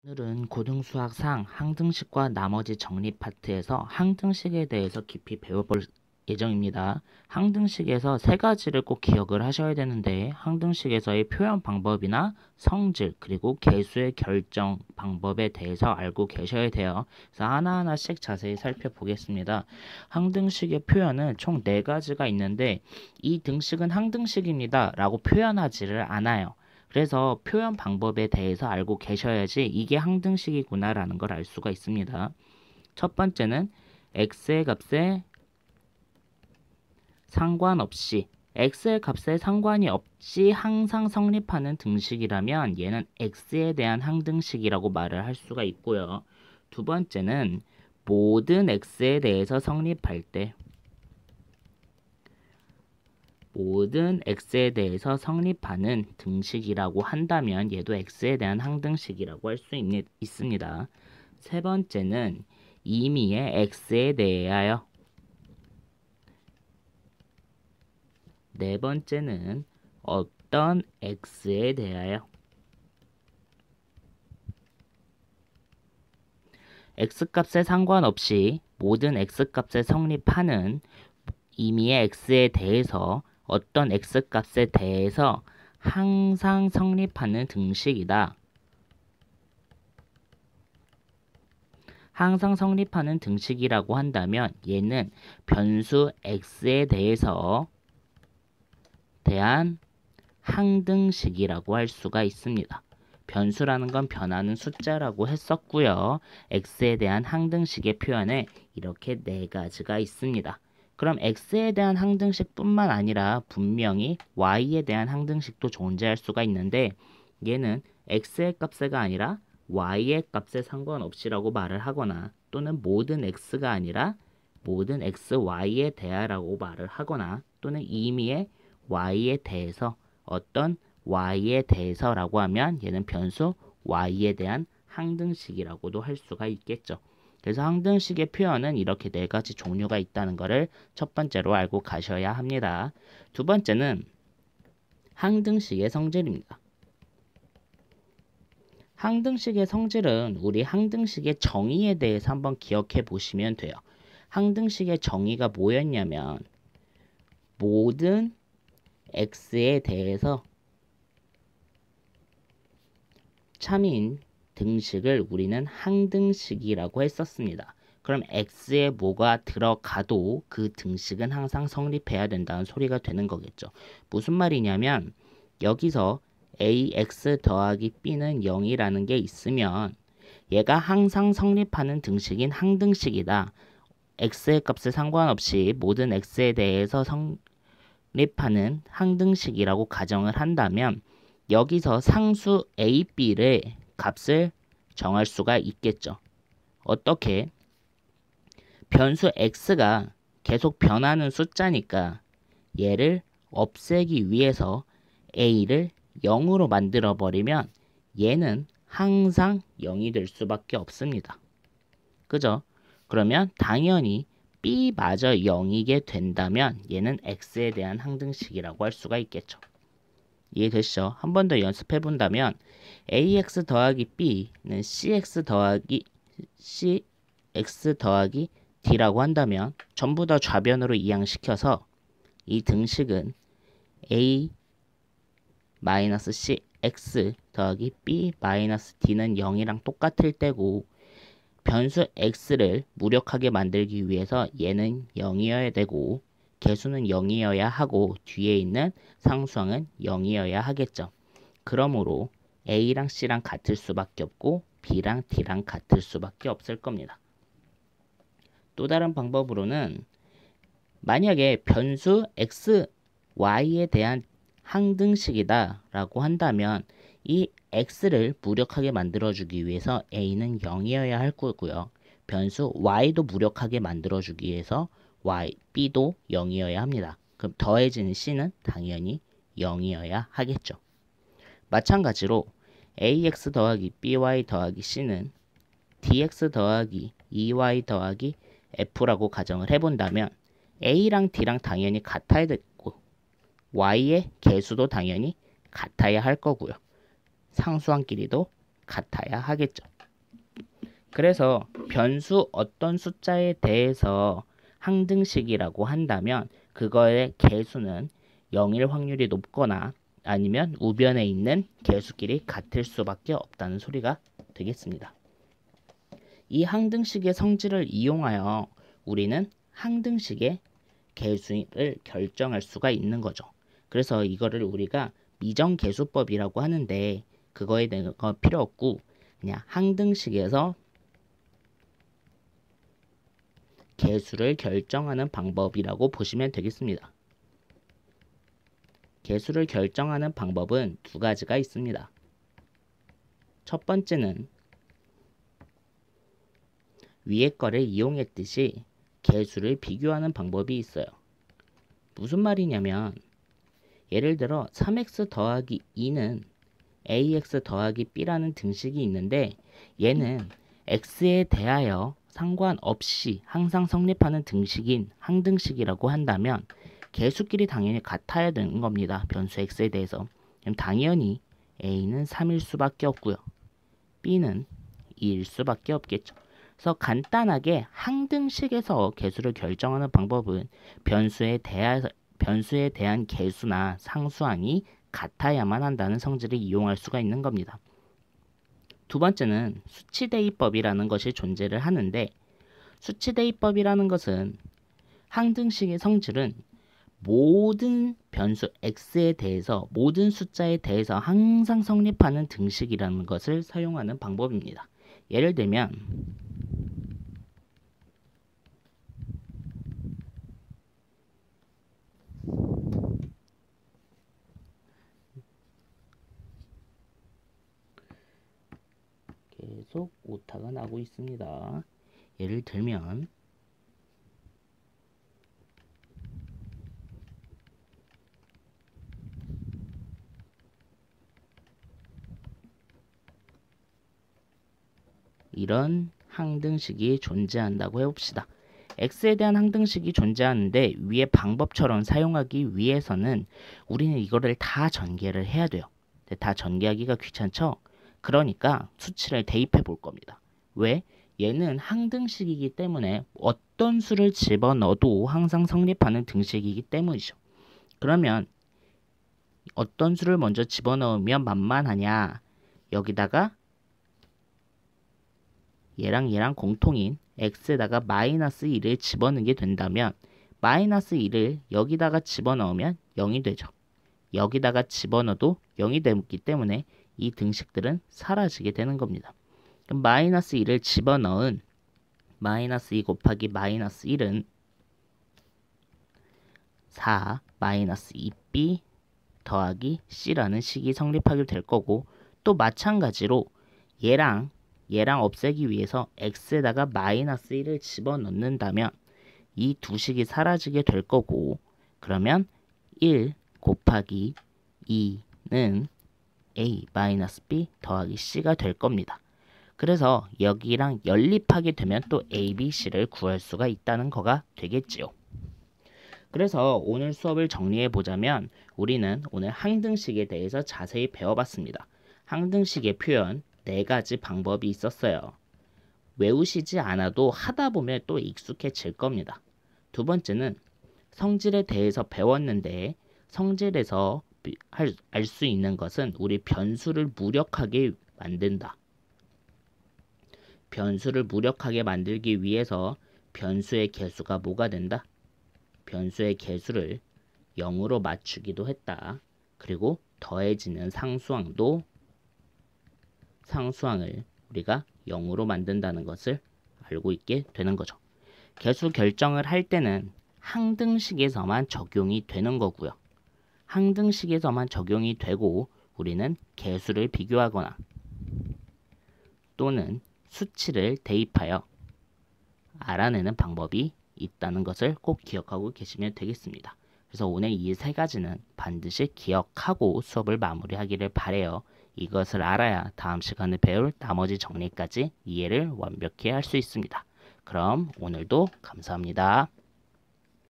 오늘은 고등수학상 항등식과 나머지 정리 파트에서 항등식에 대해서 깊이 배워볼 예정입니다. 항등식에서 세 가지를 꼭 기억을 하셔야 되는데, 항등식에서의 표현 방법이나 성질 그리고 개수의 결정 방법에 대해서 알고 계셔야 돼요. 그래서 하나하나씩 자세히 살펴보겠습니다. 항등식의 표현은 총 4가지가 있는데, 이 등식은 항등식입니다 라고 표현하지를 않아요. 그래서 표현 방법에 대해서 알고 계셔야지 이게 항등식이구나 라는 걸 알 수가 있습니다. 첫 번째는 x의 값에 상관없이, x의 값에 상관이 없이 항상 성립하는 등식이라면 얘는 x에 대한 항등식이라고 말을 할 수가 있고요. 두 번째는 모든 x에 대해서 성립할 때, 모든 x에 대해서 성립하는 등식이라고 한다면 얘도 x에 대한 항등식이라고 할 수 있습니다. 세 번째는 임의의 x에 대하여, 네 번째는 어떤 x에 대하여, x값에 상관없이 모든 x값에 성립하는 임의의 x에 대해서 어떤 x값에 대해서 항상 성립하는 등식이다. 항상 성립하는 등식이라고 한다면 얘는 변수 x에 대한 항등식이라고 할 수가 있습니다. 변수라는 건 변하는 숫자라고 했었고요. x에 대한 항등식의 표현에 이렇게 4가지가 있습니다. 그럼 x에 대한 항등식뿐만 아니라 분명히 y에 대한 항등식도 존재할 수가 있는데, 얘는 x의 값에가 아니라 y의 값에 상관없이라고 말을 하거나, 또는 모든 x가 아니라 모든 xy에 대하라고 말을 하거나, 또는 임의의 y에 대해서 어떤 y에 대해서라고 하면 얘는 변수 y에 대한 항등식이라고도 할 수가 있겠죠. 그래서 항등식의 표현은 이렇게 4가지 종류가 있다는 것을 첫 번째로 알고 가셔야 합니다. 두 번째는 항등식의 성질입니다. 항등식의 성질은 우리 항등식의 정의에 대해서 한번 기억해 보시면 돼요. 항등식의 정의가 뭐였냐면, 모든 x에 대해서 참인 등식을 우리는 항등식이라고 했었습니다. 그럼 x에 뭐가 들어가도 그 등식은 항상 성립해야 된다는 소리가 되는 거겠죠. 무슨 말이냐면, 여기서 ax 더하기 b는 0이라는 게 있으면 얘가 항상 성립하는 등식인 항등식이다. x의 값에 상관없이 모든 x에 대해서 성립하는 항등식이라고 가정을 한다면, 여기서 상수 a, b의 값을 정할 수가 있겠죠. 어떻게? 변수 x가 계속 변하는 숫자니까 얘를 없애기 위해서 a를 0으로 만들어 버리면 얘는 항상 0이 될 수밖에 없습니다. 그죠? 그러면 당연히 b마저 0이게 된다면 얘는 x에 대한 항등식이라고 할 수가 있겠죠. 이해되시죠? 한 번 더 연습해 본다면 ax 더하기 b는 cx 더하기 d라고 한다면 전부 다 좌변으로 이항시켜서 이 등식은 a 마이너스 cx 더하기 b 마이너스 d는 0이랑 똑같을 때고, 변수 x를 무력하게 만들기 위해서 얘는 0이어야 되고 개수는 0이어야 하고 뒤에 있는 상수항은 0이어야 하겠죠. 그러므로 a랑 c랑 같을 수밖에 없고 b랑 d랑 같을 수밖에 없을 겁니다. 또 다른 방법으로는 만약에 변수 x, y에 대한 항등식이다 라고 한다면 이 x를 무력하게 만들어주기 위해서 a는 0이어야 할 거고요. 변수 y도 무력하게 만들어주기 위해서 b도 0이어야 합니다. 그럼 더해지는 c는 당연히 0이어야 하겠죠. 마찬가지로 ax 더하기 by 더하기 c는 dx 더하기 2y 더하기 f라고 가정을 해본다면 a랑 d랑 당연히 같아야 되고 y의 개수도 당연히 같아야 할 거고요. 상수항끼리도 같아야 하겠죠. 그래서 변수 어떤 숫자에 대해서 항등식이라고 한다면 그거의 개수는 0일 확률이 높거나 아니면 우변에 있는 개수끼리 같을 수밖에 없다는 소리가 되겠습니다. 이 항등식의 성질을 이용하여 우리는 항등식의 개수를 결정할 수가 있는 거죠. 그래서 이거를 우리가 미정개수법이라고 하는데 그거에 대한 거 필요 없고 그냥 항등식에서 개수를 결정하는 방법이라고 보시면 되겠습니다. 개수를 결정하는 방법은 두 가지가 있습니다. 첫 번째는 위에 거를 이용했듯이 개수를 비교하는 방법이 있어요. 무슨 말이냐면 예를 들어 3x 더하기 2는 ax 더하기 b라는 등식이 있는데 얘는 x에 대하여 상관없이 항상 성립하는 등식인 항등식이라고 한다면 개수끼리 당연히 같아야 되는 겁니다. 변수 x에 대해서. 그럼 당연히 a는 3일 수밖에 없고요. b는 2일 수밖에 없겠죠. 그래서 간단하게 항등식에서 개수를 결정하는 방법은 변수에 대한 개수나 상수항이 같아야만 한다는 성질을 이용할 수가 있는 겁니다. 두 번째는 수치대입법이라는 것이 존재를 하는데 수치대입법이라는 것은 항등식의 성질은 모든 변수 x에 대해서 모든 숫자에 대해서 항상 성립하는 등식이라는 것을 사용하는 방법입니다. 예를 들면 계속 오타가 나고 있습니다. 예를 들면 이런 항등식이 존재한다고 해봅시다. x에 대한 항등식이 존재하는데 위의 방법처럼 사용하기 위해서는 우리는 이거를 다 전개를 해야 돼요. 다 전개하기가 귀찮죠? 그러니까 수치를 대입해 볼 겁니다. 왜? 얘는 항등식이기 때문에 어떤 수를 집어넣어도 항상 성립하는 등식이기 때문이죠. 그러면 어떤 수를 먼저 집어넣으면 만만하냐? 여기다가 얘랑 공통인 x에다가 마이너스 1을 집어넣게 된다면 마이너스 1을 여기다가 집어넣으면 0이 되죠. 여기다가 집어넣어도 0이 되기 때문에 이 등식들은 사라지게 되는 겁니다. 그럼 마이너스 1을 집어넣은 마이너스 2 곱하기 마이너스 1은 4 마이너스 2b 더하기 c라는 식이 성립하게 될 거고 또 마찬가지로 얘랑 없애기 위해서 x에다가 마이너스 1을 집어넣는다면 이 두 식이 사라지게 될 거고 그러면 1 곱하기 2는 a 마이너스 b 더하기 c가 될 겁니다. 그래서 여기랑 연립하게 되면 또 a, b, c를 구할 수가 있다는 거가 되겠지요. 그래서 오늘 수업을 정리해 보자면 우리는 오늘 항등식에 대해서 자세히 배워봤습니다. 항등식의 표현 4가지 방법이 있었어요. 외우시지 않아도 하다 보면 또 익숙해질 겁니다. 두 번째는 성질에 대해서 배웠는데 성질에서 알 수 있는 것은 우리 변수를 무력하게 만든다. 변수를 무력하게 만들기 위해서 변수의 개수가 뭐가 된다? 변수의 개수를 0으로 맞추기도 했다. 그리고 더해지는 상수항을 우리가 0으로 만든다는 것을 알고 있게 되는 거죠. 개수 결정을 할 때는 항등식에서만 적용이 되는 거고요. 항등식에서만 적용이 되고 우리는 개수를 비교하거나 또는 수치를 대입하여 알아내는 방법이 있다는 것을 꼭 기억하고 계시면 되겠습니다. 그래서 오늘 이 3가지는 반드시 기억하고 수업을 마무리하기를 바라요. 이것을 알아야 다음 시간에 배울 나머지 정리까지 이해를 완벽히 할 수 있습니다. 그럼 오늘도 감사합니다.